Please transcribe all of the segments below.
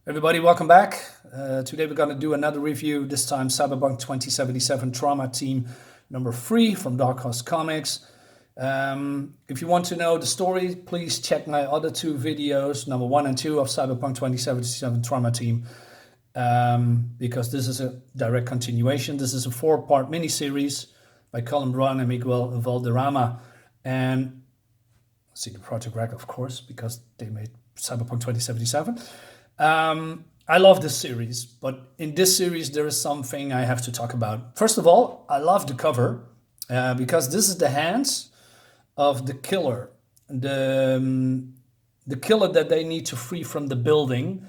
Everybody, welcome back. Today we're going to do another review, this time Cyberpunk 2077 Trauma Team number 3 from Dark Horse Comics. If you want to know the story, please check my other two videos, number 1 and 2 of Cyberpunk 2077 Trauma Team, because this is a direct continuation. This is a 4-part miniseries by Colin Brown and Miguel Valderrama. And CD Projekt Red, of course, because they made Cyberpunk 2077. I love this series, but in this series there is something I have to talk about. First of all, I love the cover because this is the hands of the killer, the killer that they need to free from the building.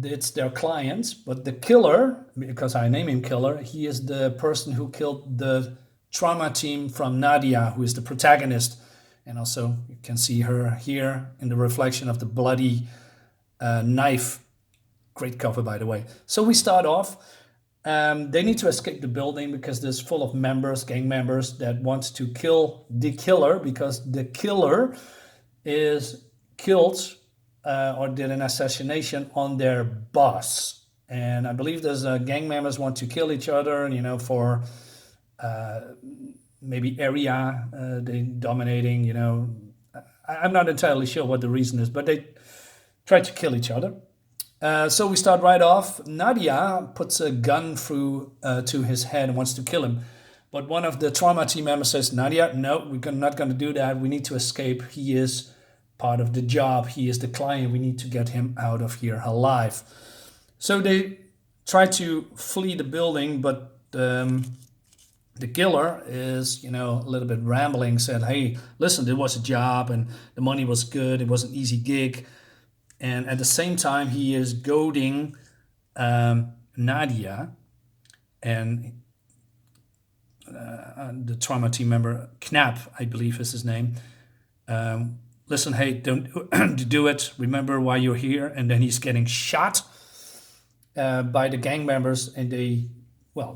It's their client, but the killer, because I name him Killer, he is the person who killed the trauma team from Nadia, who is the protagonist. And also you can see her here in the reflection of the bloody knife. Great cover, by the way. So we start off. They need to escape the building because there's full of members, gang members that want to kill the killer, because the killer is killed or did an assassination on their boss. And I believe there's gang members want to kill each other, for maybe area they dominating, I'm not entirely sure what the reason is, but they try to kill each other. So we start right off. Nadia puts a gun through to his head and wants to kill him. But one of the trauma team members says, Nadia, no, we're not going to do that. We need to escape. He is part of the job. He is the client. We need to get him out of here alive. So they try to flee the building, but the killer is, a little bit rambling, said, hey, listen, there was a job and the money was good. It was an easy gig. And at the same time, he is goading Nadia and the trauma team member, Knapp, I believe is his name. Listen, hey, don't do it. Remember why you're here. And then he's getting shot by the gang members, and they,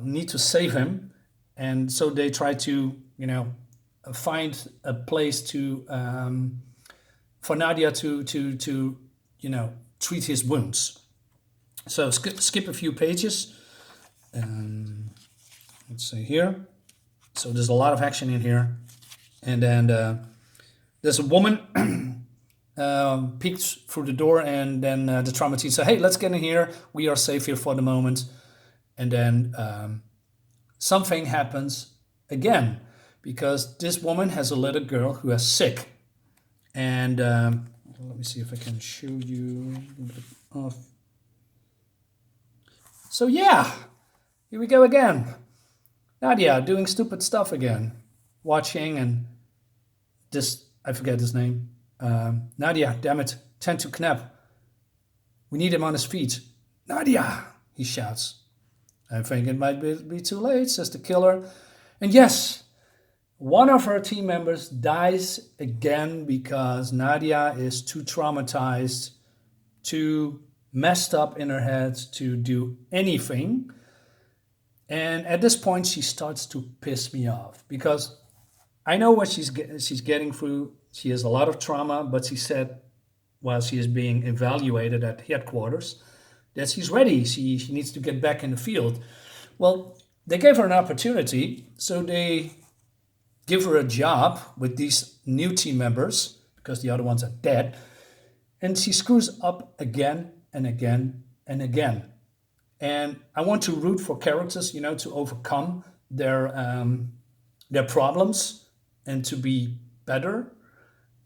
need to save him. And so they try to, find a place to for Nadia to treat his wounds. So skip a few pages. Let's see here. So there's a lot of action in here. And then there's a woman peeks through the door, and then the trauma team says, hey, let's get in here. We are safe here for the moment. And then something happens again, because this woman has a little girl who is sick. And let me see if I can show you a bit of. So yeah, here we go again. Nadia doing stupid stuff again. Watching, and this, I forget his name. Nadia, damn it, tend to Knapp. We need him on his feet. Nadia, he shouts. I think it might be too late, says the killer. And yes, one of her team members dies again because Nadia is too traumatized, too messed up in her head to do anything. And at this point, she starts to piss me off, because I know what she's getting through. She has a lot of trauma, but she said, while she is being evaluated at headquarters, that she's ready. She needs to get back in the field. Well, they gave her an opportunity, so they give her a job with these new team members, because the other ones are dead, and she screws up again and again and again. And I want to root for characters, to overcome their problems and to be better.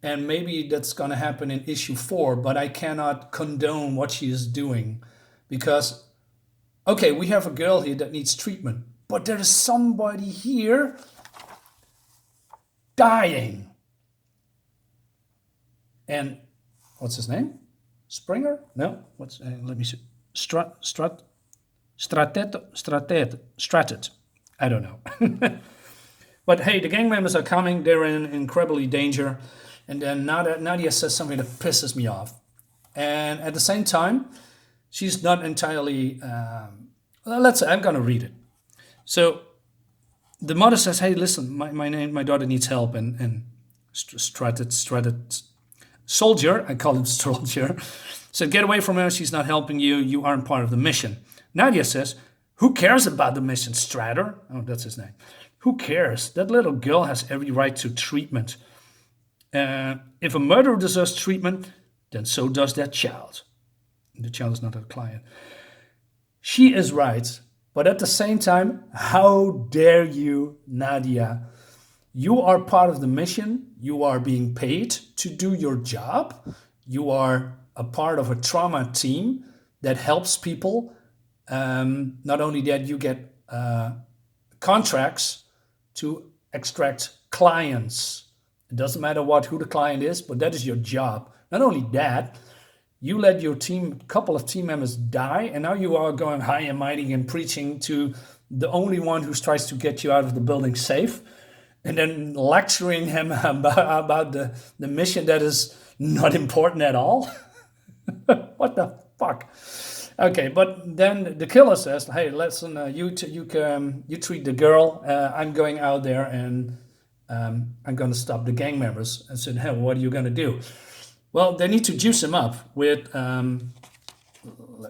And maybe that's going to happen in issue 4, but I cannot condone what she is doing, because, okay, we have a girl here that needs treatment, but there is somebody here dying. And what's his name? Springer? No. What's? Let me see. Stratet. I don't know. But hey, the gang members are coming. They're in incredibly danger. And then Nadia says something that pisses me off. And at the same time, she's not entirely. Let's say I'm gonna read it. So the mother says, hey, listen, my daughter needs help, and Stratet Soldier, I call him Soldier, Said, get away from her. She's not helping you. You aren't part of the mission. Nadia says, who cares about the mission, Stratter? Oh, that's his name. Who cares? That little girl has every right to treatment. If a murderer deserves treatment, then so does that child. The child is not a client. She is right. But at the same time, how dare you, Nadia? You are part of the mission. You are being paid to do your job. You are a part of a trauma team that helps people. Not only that, you get contracts to extract clients. It doesn't matter who the client is, but that is your job. Not only that, you let your couple of team members die, and now you are going high and mighty and preaching to the only one who tries to get you out of the building safe, and then lecturing him about the mission that is not important at all. What the fuck? Okay, but then the killer says, "Hey, listen, you treat the girl. I'm going out there and I'm going to stop the gang members." I said, "Hey, what are you going to do?" Well, they need to juice him up with, let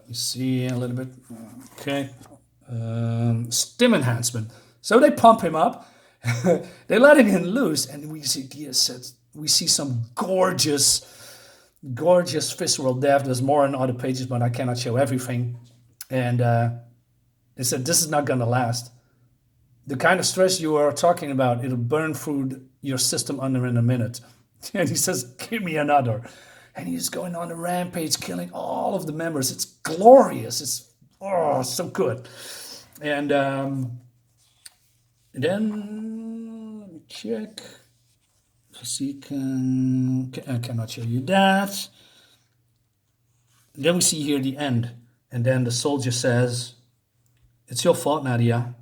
me see a little bit. Okay, stim enhancement. So they pump him up. They're letting him loose, and we see some gorgeous visceral death. There's more on other pages, but I cannot show everything. And they said, this is not going to last. The kind of stress you are talking about, it'll burn through your system under in a minute. And he says, give me another. And he's going on a rampage, killing all of the members. It's glorious. It's so good. And then, let me check. I cannot show you that. Then we see here the end. And then the soldier says, it's your fault, Nadia.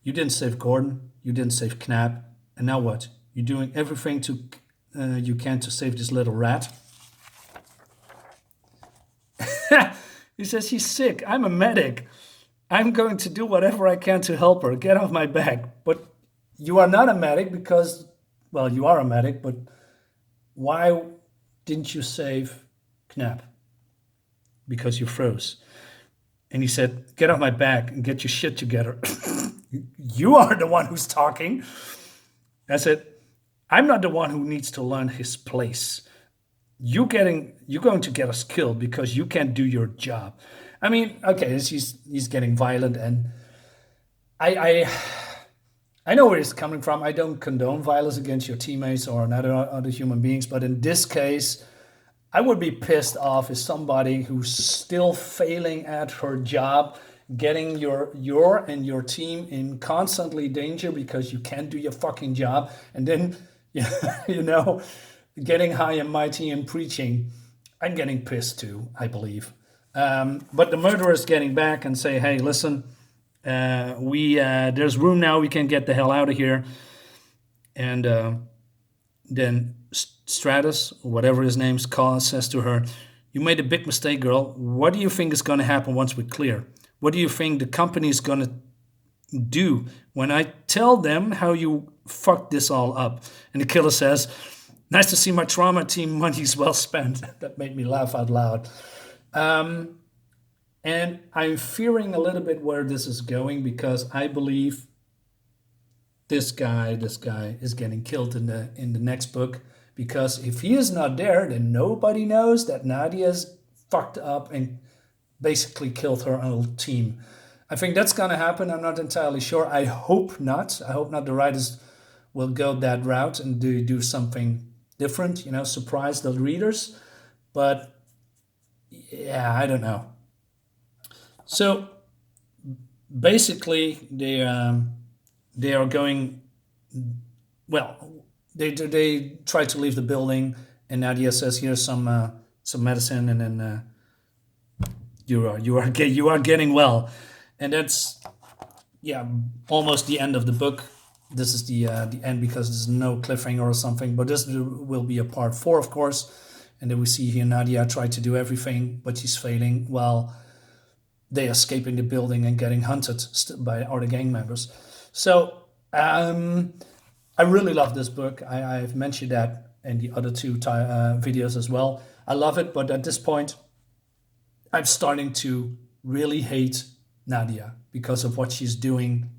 You didn't save Gordon. You didn't save Knapp. And now what? You're doing everything you can to save this little rat. He says, she's sick. I'm a medic. I'm going to do whatever I can to help her. Get off my back. But you are not a medic because... Well, you are a medic, but why didn't you save Knapp? Because you froze. And he said, get off my back and get your shit together. You are the one who's talking. I said, I'm not the one who needs to learn his place. You're going to get us killed because you can't do your job. I mean, okay, he's getting violent, and I know where he's coming from. I don't condone violence against your teammates or other human beings, but in this case, I would be pissed off if somebody who's still failing at her job, getting your and your team in constantly danger because you can't do your fucking job, and then getting high and mighty and preaching. I'm getting pissed too, I believe. But the murderer is getting back and say, hey, listen. There's room now. We can get the hell out of here. And then Stratus, whatever his name's called, says to her, you made a big mistake, girl. What do you think is going to happen once we're clear? What do you think the company's going to do when I tell them how you fucked this all up? And the killer says, nice to see my trauma team money's well spent. That made me laugh out loud. And I'm fearing a little bit where this is going because I believe this guy is getting killed in the next book, because if he is not there, then nobody knows that Nadia's fucked up and basically killed her own team. I think that's going to happen. I'm not entirely sure. I hope not. I hope not the writers will go that route and do something different, surprise the readers. But yeah, I don't know. So basically, they are going. Well, they try to leave the building, and Nadia says, "Here's some medicine," and then you are getting well, and that's almost the end of the book. This is the end because there's no cliffhanger or something. But this will be a part 4, of course, and then we see here Nadia try to do everything, but she's failing. Well. They escaping the building and getting hunted by other gang members. So I really love this book. I've mentioned that in the other 2 videos as well. I love it, but at this point, I'm starting to really hate Nadia because of what she's doing.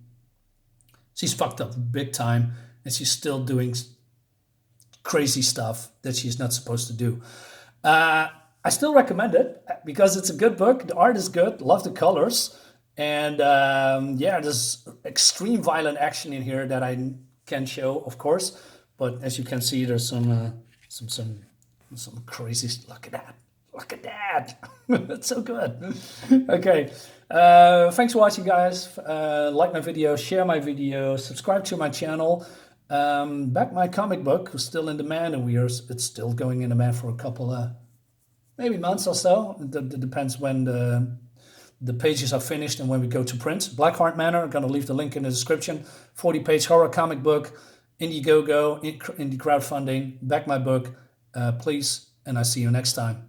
She's fucked up big time, and she's still doing crazy stuff that she's not supposed to do. I still recommend it because it's a good book. The art is good. Love the colors. And yeah, there's extreme violent action in here that I can show, of course. But as you can see, there's some crazy. Look at that! Look at that! That's so good. Okay, thanks for watching, guys. Like my video, share my video, subscribe to my channel. Back my comic book was still in demand, and it's still going in demand for a couple of maybe months or so. It depends when the pages are finished and when we go to print. BLACKHART Manor, I'm going to leave the link in the description. 40-page horror comic book, Indiegogo, indie crowdfunding. Back my book, please, and I'll see you next time.